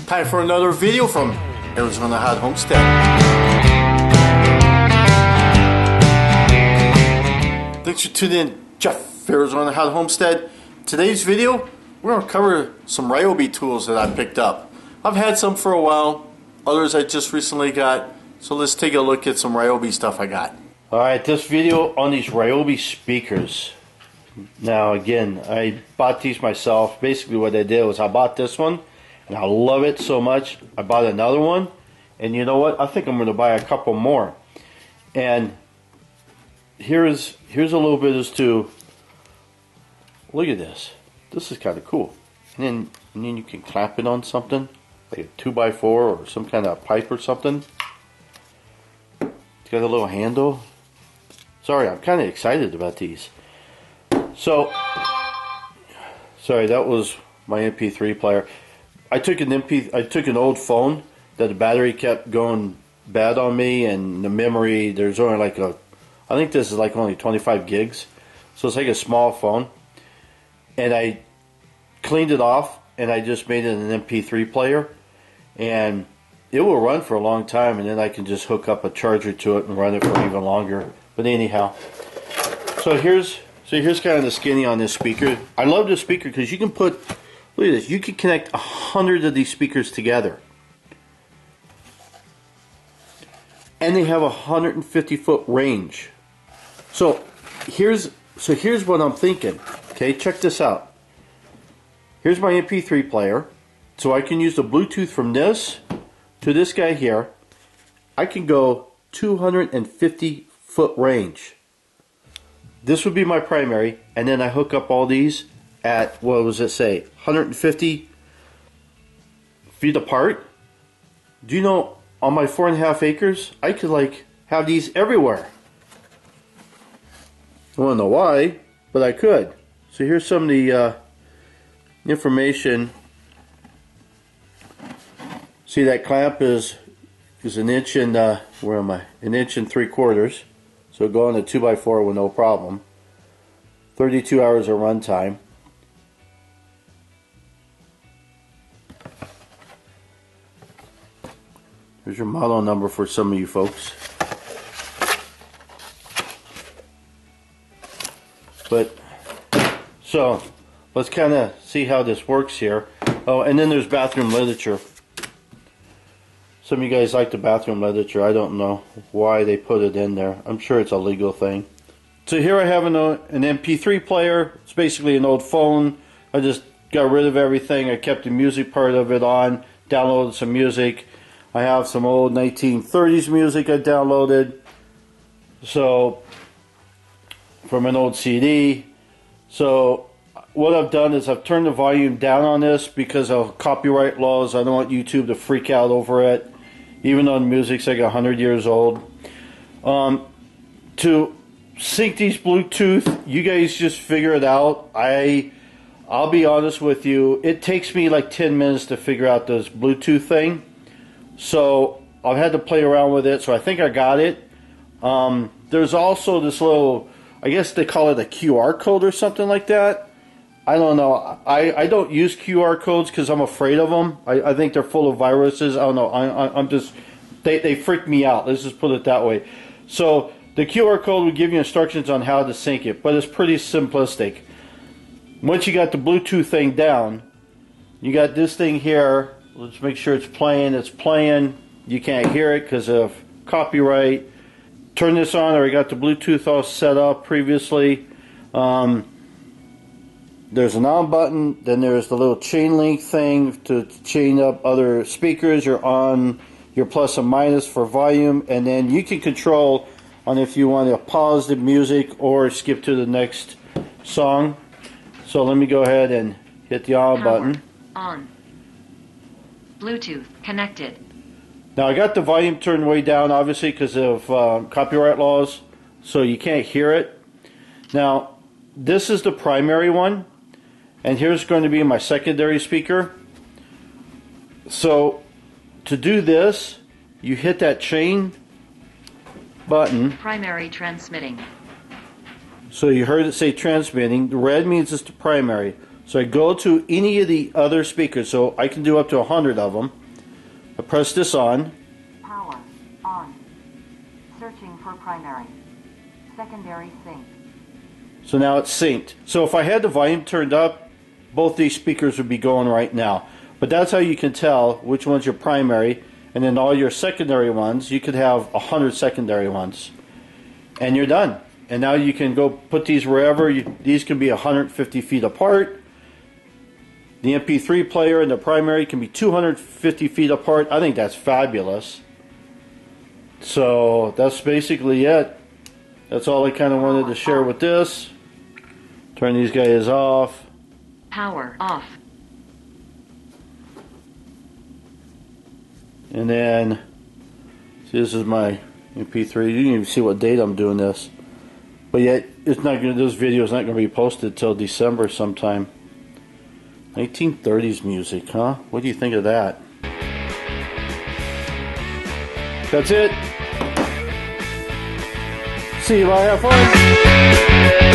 Time for another video from Arizona Hot Homestead. Thanks for tuning in, Jeff, Arizona Hot Homestead. Today's video, we're going to cover some Ryobi tools that I picked up. I've had some for a while, others I just recently got, so let's take a look at some Ryobi stuff I got. Alright, this video on these Ryobi speakers. Now again, I bought these myself. Basically what I did was I bought this one, and I love it so much, I bought another one, and you know what? I think I'm going to buy a couple more. And here's a little bit as to, look at this. This is kind of cool. And then you can clamp it on something, like a 2x4 or some kind of pipe or something. It's got a little handle. Sorry, I'm kind of excited about these. So, sorry, that was my MP3 player. I took an old phone that the battery kept going bad on me, and the memory, there's only like I think this is like only 25 gigs. So it's like a small phone. And I cleaned it off, and I just made it an MP3 player. And it will run for a long time, and then I can just hook up a charger to it and run it for even longer. But anyhow, so here's kind of the skinny on this speaker. I love this speaker because you can put, look at this, you can connect 100 of these speakers together. And they have a 150-foot range. So here's what I'm thinking. Okay, check this out. Here's my MP3 player. So I can use the Bluetooth from this to this guy here. I can go 250-foot range. This would be my primary, and then I hook up all these at, what was it say, 150 feet apart. Do you know, on my 4.5 acres, I could like have these everywhere. I don't know why, but I could. So here's some of the information. See, that clamp is an inch and where am I? An inch and 3/4. So go on a 2x4 with no problem. 32 hours of run time. Here's your model number for some of you folks. But so let's kind of see how this works here. Oh, and then there's bathroom literature. Some of you guys like the bathroom literature. I don't know why they put it in there. I'm sure it's a legal thing. So here I have an MP3 player. It's basically an old phone. I just got rid of everything. I kept the music part of it on, downloaded some music. I have some old 1930s music I downloaded. So, from an old CD. So, what I've done is I've turned the volume down on this because of copyright laws. I don't want YouTube to freak out over it. Even though the music's like 100 years old. To sync these Bluetooth, you guys just figure it out. I'll be honest with you, it takes me like 10 minutes to figure out this Bluetooth thing. So I've had to play around with it, so I think I got it. There's also this little, I guess they call it a QR code or something like that. I don't know. I don't use QR codes because I'm afraid of them. I think they're full of viruses. I don't know. I'm just, they freak me out. Let's just put it that way. So the QR code will give you instructions on how to sync it, but it's pretty simplistic. Once you got the Bluetooth thing down, you got this thing here. Let's make sure it's playing. It's playing. You can't hear it because of copyright. Turn this on. I already got the Bluetooth all set up previously. There's an on button, then there's the little chain link thing to chain up other speakers. You're on your plus and minus for volume, and then you can control on if you want to pause the music or skip to the next song. So let me go ahead and hit the on button. On. Bluetooth connected. Now I got the volume turned way down, obviously because of copyright laws, so you can't hear it. Now this is the primary one. And here's going to be my secondary speaker. So to do this, you hit that chain button. Primary transmitting. So you heard it say transmitting. The red means it's the primary. So I go to any of the other speakers, so I can do up to 100 of them. I press this on. Power on. Searching for primary. Secondary sync. So now it's synced. So if I had the volume turned up, both these speakers would be going right now. But that's how you can tell which one's your primary, and then all your secondary ones, you could have 100 secondary ones. And you're done. And now you can go put these wherever. These can be 150 feet apart. The MP3 player and the primary can be 250 feet apart. I think that's fabulous. So that's basically it. That's all I kind of wanted to share with this. Turn these guys off. Power off. And then, see, this is my MP3. You can even see what date I'm doing this. But yet, it's not going. This video is not going to be posted till December sometime. 1930s music, huh? What do you think of that? That's it. See you. Bye. Have fun.